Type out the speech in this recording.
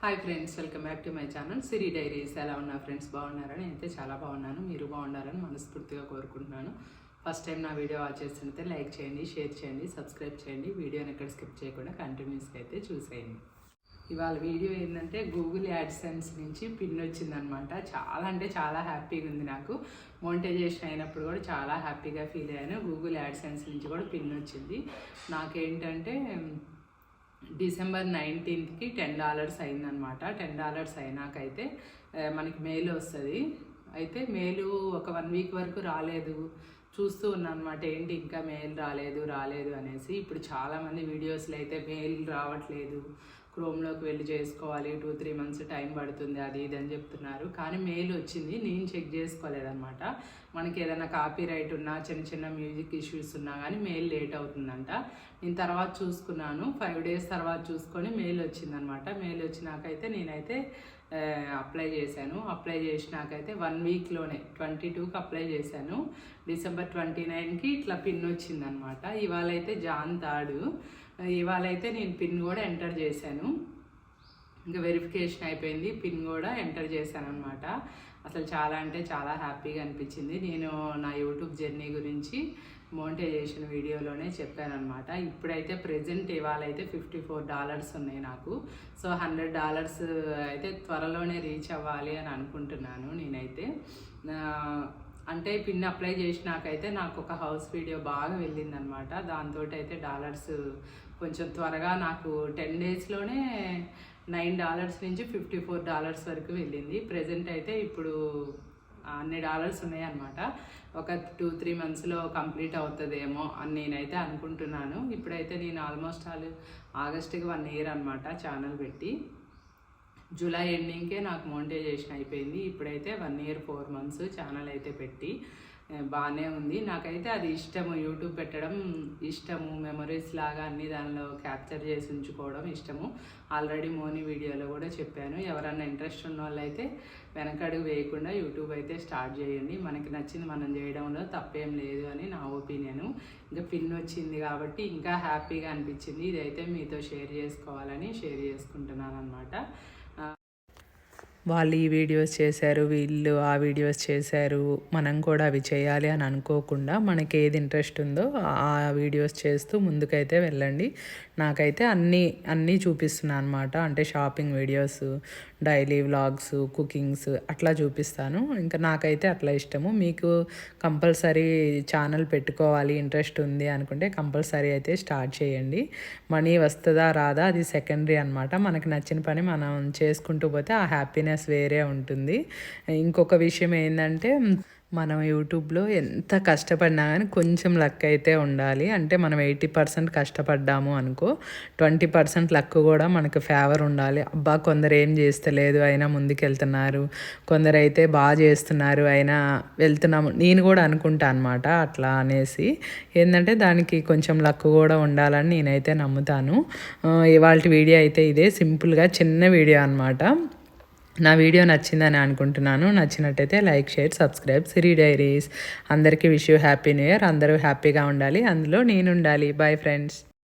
Hi friends, welcome back to my channel Siri diaries. ఎలా ఉన్నా friends? బాగున్నారని అయితే చాలా బాగున్నాను. మీరు బాగున్నారని మనస్ఫూర్తిగా కోరుకుంటున్నాను. ఫస్ట్ టైం నా వీడియో వాచ్ చేస్తుంటే లైక్ చేయండి, షేర్ చేయండి, సబ్స్క్రైబ్ చేయండి. వీడియోని ఎక్కడ స్కిప్ చేయకుండా కంటిన్యూస్గా అయితే చూసేయండి. ఇవాళ వీడియో ఏంటంటే గూగుల్ యాడ్సెన్స్ నుంచి పిన్ వచ్చిందనమాట. చాలా అంటే చాలా హ్యాపీగా ఉంది. నాకు మోనిటైజేషన్ అయినప్పుడు కూడా చాలా హ్యాపీగా ఫీల్ అయ్యాను. గూగుల్ యాడ్సెన్స్ నుంచి కూడా పిన్ వచ్చింది. నాకేంటంటే డిసెంబర్ 19కి $10 అయిందనమాట. $10 అయినాకైతే మనకి మెయిల్ వస్తుంది. అయితే మెయిల్ ఒక 1 వీక్ వరకు రాలేదు. చూస్తూ ఉన్నాను అనమాట, ఏంటి ఇంకా మెయిల్ రాలేదు అనేసి. ఇప్పుడు చాలామంది వీడియోస్లో అయితే మెయిల్ రావట్లేదు, క్రోమ్లోకి వెళ్ళి చేసుకోవాలి, 2-3 మంత్స్ టైం పడుతుంది, అది ఇది అని చెప్తున్నారు. కానీ మెయిల్ వచ్చింది. నేను చెక్ చేసుకోలేదన్నమాట. మనకి ఏదైనా కాపీ రైట్ ఉన్నా, చిన్న మ్యూజిక్ ఇష్యూస్ ఉన్నా కానీ మెయిల్ లేట్ అవుతుందంట. నేను తర్వాత చూసుకున్నాను, 5 days తర్వాత చూసుకొని మెయిల్ వచ్చిందనమాట. మెయిల్ వచ్చినాకైతే నేనైతే అప్లై చేశాను. అప్లై చేసినాకైతే 1 వీక్లోనే 22కి అప్లై చేశాను. డిసెంబర్ 29కి ఇట్లా పిన్ వచ్చిందనమాట. ఇవాళ అయితే జాన్ 3. ఇవాళ అయితే నేను పిన్ కూడా ఎంటర్ చేశాను. ఇంకా వెరిఫికేషన్ అయిపోయింది, పిన్ కూడా ఎంటర్ చేశాను అనమాట. అసలు చాలా అంటే చాలా హ్యాపీగా అనిపించింది. నేను నా యూట్యూబ్ జర్నీ గురించి మోనిటైజేషన్ వీడియోలోనే చెప్పానమాట. ఇప్పుడైతే ప్రజెంట్ ఇవాళ అయితే $54 ఉన్నాయి నాకు. సో $100 అయితే త్వరలోనే రీచ్ అవ్వాలి అని అనుకుంటున్నాను నేనైతే. అంటే పిన్ అప్లై చేసినాకైతే నాకు ఒక హౌస్ వీడియో బాగా వెళ్ళిందనమాట. దాంతో అయితే డాలర్స్ కొంచెం త్వరగా నాకు 10 daysలోనే $9 నుంచి $54 వరకు వెళ్ళింది. ప్రజెంట్ అయితే ఇప్పుడు అన్ని డాలర్స్ ఉన్నాయన్నమాట. ఒక 2-3 మంత్స్లో కంప్లీట్ అవుతుందేమో అని నేనైతే అనుకుంటున్నాను. ఇప్పుడైతే నేను ఆల్మోస్ట్ ఆగస్టుకి 1 year అనమాట ఛానల్ పెట్టి. జూలై ఎండింగ్కే నాకు మోనిటైజేషన్ అయిపోయింది. ఇప్పుడైతే 1 year 4 months ఛానల్ అయితే పెట్టి బాగానే ఉంది. నాకైతే అది ఇష్టము, యూట్యూబ్ పెట్టడం ఇష్టము, మెమరీస్ లాగా అన్ని దానిలో క్యాప్చర్ చేసి ఉంచుకోవడం ఇష్టము. ఆల్రెడీ మోని వీడియోలో కూడా చెప్పాను. ఎవరన్నా ఇంట్రెస్ట్ ఉన్న వాళ్ళైతే వెనకడుగు వేయకుండా యూట్యూబ్ అయితే స్టార్ట్ చేయండి. మనకి నచ్చింది మనం చేయడంలో తప్పేం లేదు అని నా ఒపీనియను. ఇంకా పిన్ వచ్చింది కాబట్టి ఇంకా హ్యాపీగా అనిపించింది. ఇదైతే మీతో షేర్ చేసుకోవాలని షేర్ చేసుకుంటున్నాను అనమాట. వాళ్ళు ఈ వీడియోస్ చేశారు, వీళ్ళు ఆ వీడియోస్ చేశారు, మనం కూడా అవి చేయాలి అని అనుకోకుండా మనకి ఏది ఇంట్రెస్ట్ ఉందో ఆ వీడియోస్ చేస్తూ ముందుకైతే వెళ్ళండి. నాకైతే అన్నీ చూపిస్తున్నాను అనమాట. అంటే shopping videos, daily vlogs, cookings అట్లా చూపిస్తాను. ఇంకా నాకైతే అట్లా ఇష్టము. మీకు కంపల్సరీ ఛానల్ పెట్టుకోవాలి ఇంట్రెస్ట్ ఉంది అనుకుంటే కంపల్సరీ అయితే స్టార్ట్ చేయండి. మనీ వస్తుందా రాదా అది సెకండరీ అనమాట. మనకి నచ్చిన పని మనం చేసుకుంటూ పోతే ఆ హ్యాపీనెస్ వేరే ఉంటుంది. ఇంకొక విషయం ఏంటంటే, మనం యూట్యూబ్లో ఎంత కష్టపడినా కానీ కొంచెం లక్ అయితే ఉండాలి. అంటే మనం 80% కష్టపడ్డాము అనుకో, 20% లక్ కూడా మనకు ఫేవర్ ఉండాలి. అబ్బా కొందరు ఏం చేస్తలేదు అయినా ముందుకు వెళ్తున్నారు, కొందరు అయితే బాగా చేస్తున్నారు అయినా వెళ్తున్నాము, నేను కూడా అనుకుంటా అనమాట. అట్లా అనేసి ఏంటంటే దానికి కొంచెం లక్ కూడా ఉండాలని నేనైతే నమ్ముతాను. ఇవాళ వీడియో అయితే ఇదే సింపుల్గా చిన్న వీడియో అనమాట. నా వీడియో నచ్చిందని అనుకుంటున్నాను. నచ్చినట్టయితే like, share, subscribe. Siri diaries. అందరికీ wish you happy new year. అందరూ హ్యాపీగా ఉండాలి, అందులో నేను ఉండాలి. Bye friends.